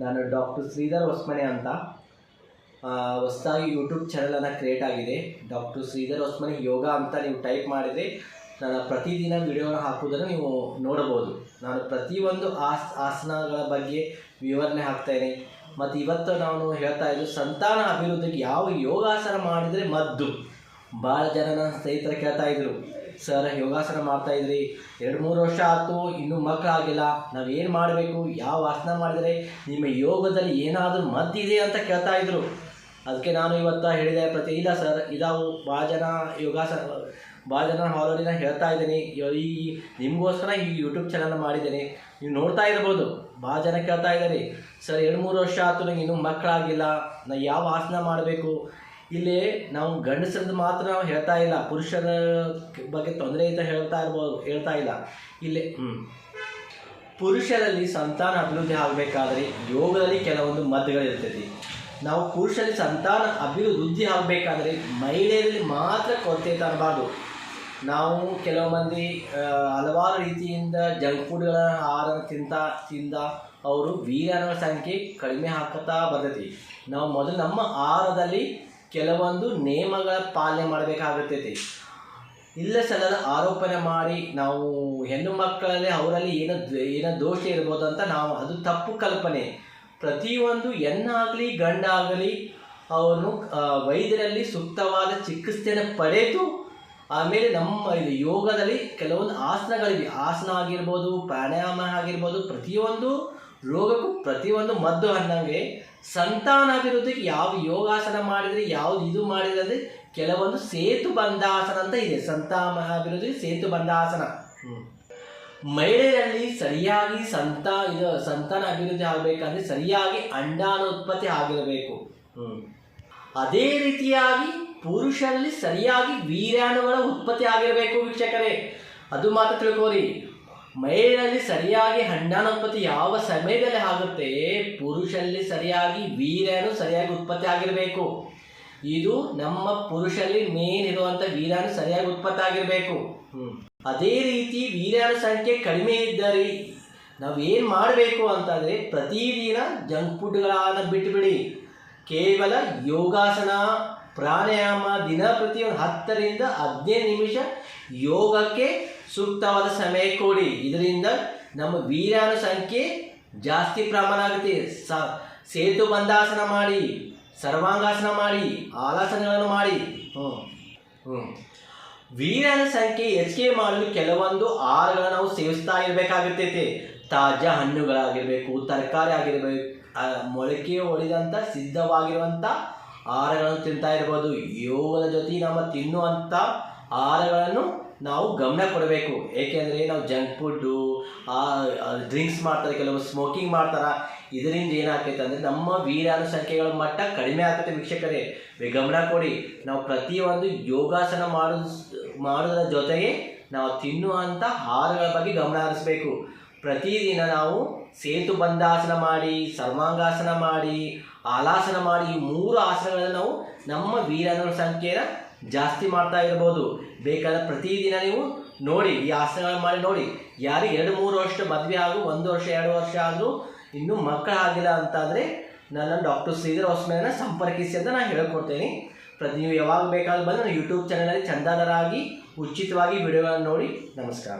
ನಾನು ಡಾಕ್ಟರ್ ಶ್ರೀಧರ್ ಹೊಸ್ಮನೆ ಅಂತ ಹೊಸದಾಗಿ ಯೂಟ್ಯೂಬ್ ಚಾನಲನ್ನು ಕ್ರಿಯೇಟ್ ಆಗಿದೆ. ಡಾಕ್ಟರ್ ಶ್ರೀಧರ್ ಹೊಸ್ಮನೆ ಯೋಗ ಅಂತ ನೀವು ಟೈಪ್ ಮಾಡಿದರೆ ನಾನು ಪ್ರತಿದಿನ ವಿಡಿಯೋನ ಹಾಕುವುದನ್ನು ನೀವು ನೋಡಬಹುದು. ನಾನು ಪ್ರತಿಯೊಂದು ಆಸನಗಳ ಬಗ್ಗೆ ವಿವರಣೆ ಹಾಕ್ತೇನೆ. ಮತ್ತು ಇವತ್ತು ನಾನು ಹೇಳ್ತಾ ಇದ್ದು ಸಂತಾನ ಅಭಿವೃದ್ಧಿಗೆ ಯಾವ ಯೋಗಾಸನ ಮಾಡಿದರೆ ಮದ್ದು. ಭಾಳ ಜನ ನನ್ನ ಸ್ನೇಹಿತರು ಕೇಳ್ತಾ ಇದ್ರು, ಸರ್ ಯೋಗಾಸನ ಮಾಡ್ತಾಯಿದ್ರಿ 2-3 ವರ್ಷ ಆಯಿತು, ಇನ್ನೂ ಮಕ್ಕಳಾಗಿಲ್ಲ, ನಾವೇನು ಮಾಡಬೇಕು, ಯಾವ ಆಸನ ಮಾಡಿದರೆ ನಿಮ್ಮ ಯೋಗದಲ್ಲಿ ಏನಾದರೂ ಮದ್ದಿದೆ ಅಂತ ಕೇಳ್ತಾ ಇದ್ರು. ಅದಕ್ಕೆ ನಾನು ಇವತ್ತು ಹೇಳಿದೆ ಇಲ್ಲ ಸರ್, ಇದಾವು ಭಾಳ ಜನ ಆಲ್ರೆಡಿ ನಾನು ಹೇಳ್ತಾ ಇದ್ದೀನಿ. ಈ ನಿಮಗೋಸ್ಕರ ಈ ಯೂಟ್ಯೂಬ್ ಚಾನಲ್ ಮಾಡಿದ್ದೇನೆ. ನೀವು ನೋಡ್ತಾ ಇರ್ಬೋದು, ಭಾಳ ಜನ ಕೇಳ್ತಾ ಇದ್ದಾರೆ, ಸರ್ 2-3 ವರ್ಷ ಆಯಿತು, ನನಗೆ ಇನ್ನೂ ಮಕ್ಕಳಾಗಿಲ್ಲ, ನಾನು ಯಾವ ಆಸನ ಮಾಡಬೇಕು. ಇಲ್ಲಿ ನಾವು ಗಂಡಸರದ್ದು ಮಾತ್ರ ನಾವು ಹೇಳ್ತಾ ಇಲ್ಲ, ಪುರುಷರ ಬಗ್ಗೆ ತೊಂದರೆ ಅಂತ ಹೇಳ್ತಾ ಇಲ್ಲ. ಇಲ್ಲಿ ಪುರುಷರಲ್ಲಿ ಸಂತಾನ ಅಭಿವೃದ್ಧಿ ಆಗಬೇಕಾದ್ರೆ ಯೋಗದಲ್ಲಿ ಕೆಲವೊಂದು ಮದ್ದುಗಳಿರ್ತೈತಿ. ನಾವು ಪುರುಷರಲ್ಲಿ ಸಂತಾನ ಅಭಿವೃದ್ಧಿ ಆಗಬೇಕಾದ್ರೆ ಮಹಿಳೆಯರಲ್ಲಿ ಮಾತ್ರ ಕೊರತೆ ತರಬಾರ್ದು. ನಾವು ಕೆಲವು ಮಂದಿ ಹಲವಾರು ರೀತಿಯಿಂದ ಜಂಕ್ ಫುಡ್ಗಳ ಆಹಾರ ತಿಂದ ಅವರು ವೀರ್ಯಾಣುಗಳ ಸಂಖ್ಯೆ ಕಡಿಮೆ ಹಾಕುತ್ತಾ ಬರ್ತೈತಿ. ನಾವು ಮೊದಲು ನಮ್ಮ ಆಹಾರದಲ್ಲಿ ಕೆಲವೊಂದು ನಿಯಮಗಳ ಪಾಲನೆ ಮಾಡಬೇಕಾಗುತ್ತೈತಿ. ಇಲ್ಲ ಸಲ್ಲದ ಆರೋಪಣೆ ಮಾಡಿ ನಾವು ಹೆಣ್ಣು ಮಕ್ಕಳಲ್ಲಿ ಅವರಲ್ಲಿ ಏನೋ ದೋಷ ಇರ್ಬೋದು ಅಂತ ಅದು ತಪ್ಪು ಕಲ್ಪನೆ. ಪ್ರತಿಯೊಂದು ಹೆಣ್ಣಾಗಲಿ ಗಂಡಾಗಲಿ ಅವನು ವೈದ್ಯರಲ್ಲಿ ಸೂಕ್ತವಾದ ಚಿಕಿತ್ಸೆಯನ್ನು ಪಡೆದು ಆಮೇಲೆ ನಮ್ಮ ಯೋಗದಲ್ಲಿ ಕೆಲವೊಂದು ಆಸನಗಳಿವೆ. ಆಸನ ಆಗಿರ್ಬೋದು, ಪ್ರಾಣಾಯಾಮ ಆಗಿರ್ಬೋದು, ಪ್ರತಿಯೊಂದು ರೋಗಕ್ಕೂ ಪ್ರತಿಯೊಂದು ಮದ್ದು ಅನ್ನಂಗೆ ಸಂತಾನಾಭಿವೃದ್ಧಿಗೆ ಯಾವ ಯೋಗಾಸನ ಮಾಡಿದರೆ ಯಾವುದು ಇದು ಮಾಡಿದರೆ ಅಂದರೆ ಕೆಲವೊಂದು ಸೇತುಬಂಧಾಸನ ಅಂತ ಇದೆ. ಸಂತಾನಾಭಿವೃದ್ಧಿಗೆ ಸೇತುಬಂಧಾಸನ. ಮಹಿಳೆಯರಲ್ಲಿ ಸರಿಯಾಗಿ ಸಂತಾನ ಅಭಿವೃದ್ಧಿ ಆಗಬೇಕಂದ್ರೆ ಸರಿಯಾಗಿ ಅಂಡಾನುತ್ಪತ್ತಿ ಆಗಿರಬೇಕು. ಅದೇ ರೀತಿಯಾಗಿ ಪುರುಷರಲ್ಲಿ ಸರಿಯಾಗಿ ವೀರ್ಯಾಣುಗಳ ಉತ್ಪತ್ತಿ ಆಗಿರಬೇಕು. ವೀಕ್ಷಕರೇ, ಅದು ಮಾತ್ರ ತಿಳ್ಕೋರಿ. ಮಹಿಳೆಯಲ್ಲಿ ಸರಿಯಾಗಿ ಅಂಡಾನುತ್ಪತ್ತಿ ಯಾವ ಸಮಯದಲ್ಲಿ ಆಗುತ್ತೆ, ಪುರುಷರಲ್ಲಿ ಸರಿಯಾಗಿ ವೀರ್ಯಾಣು ಸರಿಯಾಗಿ ಉತ್ಪತ್ತಿ ಆಗಿರಬೇಕು. ಇದು ನಮ್ಮ ಪುರುಷರಲ್ಲಿ ಮೇನ್ ಇರುವಂಥ ವೀರ್ಯಾಣು ಸರಿಯಾಗಿ ಉತ್ಪತ್ತಿ ಆಗಿರಬೇಕು. ಅದೇ ರೀತಿ ವೀರ್ಯಾಣು ಸಂಖ್ಯೆ ಕಡಿಮೆ ಇದ್ದರೆ ನಾವೇನು ಮಾಡಬೇಕು ಅಂತಂದರೆ ಪ್ರತಿದಿನ ಜಂಕ್ ಫುಡ್ಗಳನ್ನು ಬಿಟ್ಟುಬಿಡಿ. ಕೇವಲ ಯೋಗಾಸನ, ಪ್ರಾಣಾಯಾಮ ದಿನ ಪ್ರತಿ 10ರಿಂದ 15 ನಿಮಿಷ ಯೋಗಕ್ಕೆ ಸೂಕ್ತವಾದ ಸಮಯ ಕೊಡಿ. ಇದರಿಂದ ನಮ್ಮ ವೀರ್ಯಾಣು ಸಂಖ್ಯೆ ಜಾಸ್ತಿ ಪ್ರಮಾಣ ಆಗುತ್ತೆ. ಸೇತುಬಂಧಾಸನ ಮಾಡಿ, ಸರ್ವಾಂಗಾಸನ ಮಾಡಿ, ಆಲಾಸನಗಳನ್ನು ಮಾಡಿ. ವೀರ್ಯಾಣು ಸಂಖ್ಯೆ ಹೆಚ್ಚಿಗೆ ಮಾಡಲು ಕೆಲವೊಂದು ಆಹಾರಗಳನ್ನು ನಾವು ಸೇವಿಸ್ತಾ ಇರಬೇಕಾಗುತ್ತೈತೆ. ತಾಜಾ ಹಣ್ಣುಗಳಾಗಿರಬೇಕು, ತರಕಾರಿ ಆಗಿರಬೇಕು, ಮೊಳಕೆ ಹೊಡೆದಂಥ ಸಿದ್ಧವಾಗಿರುವಂಥ ಆಹಾರಗಳನ್ನು ತಿಂತಾ ಇರ್ಬೋದು. ಯೋಗದ ಜೊತೆ ನಮ್ಮ ತಿನ್ನುವಂಥ ಆಹಾರಗಳನ್ನು ನಾವು ಗಮನ ಕೊಡಬೇಕು. ಏಕೆಂದರೆ ನಾವು ಜಂಕ್ ಫುಡ್ಡು, ಡ್ರಿಂಕ್ಸ್ ಮಾಡ್ತಾರೆ, ಕೆಲವು ಸ್ಮೋಕಿಂಗ್ ಮಾಡ್ತಾರೆ. ಇದರಿಂದ ಏನಾಗ್ತೈತೆ ಅಂದರೆ ನಮ್ಮ ವೀರ್ಯಾಣು ಸಂಖ್ಯೆಗಳ ಮಟ್ಟ ಕಡಿಮೆ ಆಗ್ತೈತೆ. ವೀಕ್ಷಕರೇ, ಗಮನ ಕೊಡಿ. ನಾವು ಪ್ರತಿಯೊಂದು ಯೋಗಾಸನ ಮಾಡೋದ್ರ ಜೊತೆಗೆ ನಾವು ತಿನ್ನುವಂಥ ಆಹಾರಗಳ ಬಗ್ಗೆ ಗಮನ ಹರಿಸಬೇಕು. ಪ್ರತಿದಿನ ನಾವು ಸೇತುಬಂಧಾಸನ ಮಾಡಿ, ಸರ್ವಾಂಗಾಸನ ಮಾಡಿ, ಆಲಾಸನ ಮಾಡಿ, ಈ 3 ಆಸನಗಳನ್ನು ನಾವು ನಮ್ಮ ವೀರ್ಯಾಣುಗಳ ಸಂಖ್ಯೆನ ಜಾಸ್ತಿ ಮಾಡ್ತಾ ಇರ್ಬೋದು. ಬೇಕಾದ್ರೆ ಪ್ರತಿದಿನ ನೀವು ನೋಡಿ, ಈ ಆಸನಗಳನ್ನು ಮಾಡಿ ನೋಡಿ. ಯಾರಿಗೆ 2-3 ವರ್ಷ ಮದುವೆ ಆಗು, 1 ವರ್ಷ 2 ವರ್ಷ ಆದರೂ ಇನ್ನೂ ಮಕ್ಕಳಾಗಿಲ್ಲ ಅಂತಾದರೆ ನನ್ನ ಡಾಕ್ಟರ್ ಶ್ರೀಧರ್ ಹೊಸ್ಮನೆಯನ್ನು ಸಂಪರ್ಕಿಸಿ ಅಂತ ನಾನು ಹೇಳ್ಕೊಡ್ತೇನೆ. ನೀವು ಯಾವಾಗ ಬೇಕಾದ್ರೂ ಬಂದು ನನ್ನ ಯೂಟ್ಯೂಬ್ ಚಾನಲಲ್ಲಿ ಚಂದಾದಾರರಾಗಿ ಉಚಿತವಾಗಿ ವಿಡಿಯೋಗಳನ್ನು ನೋಡಿ. ನಮಸ್ಕಾರ.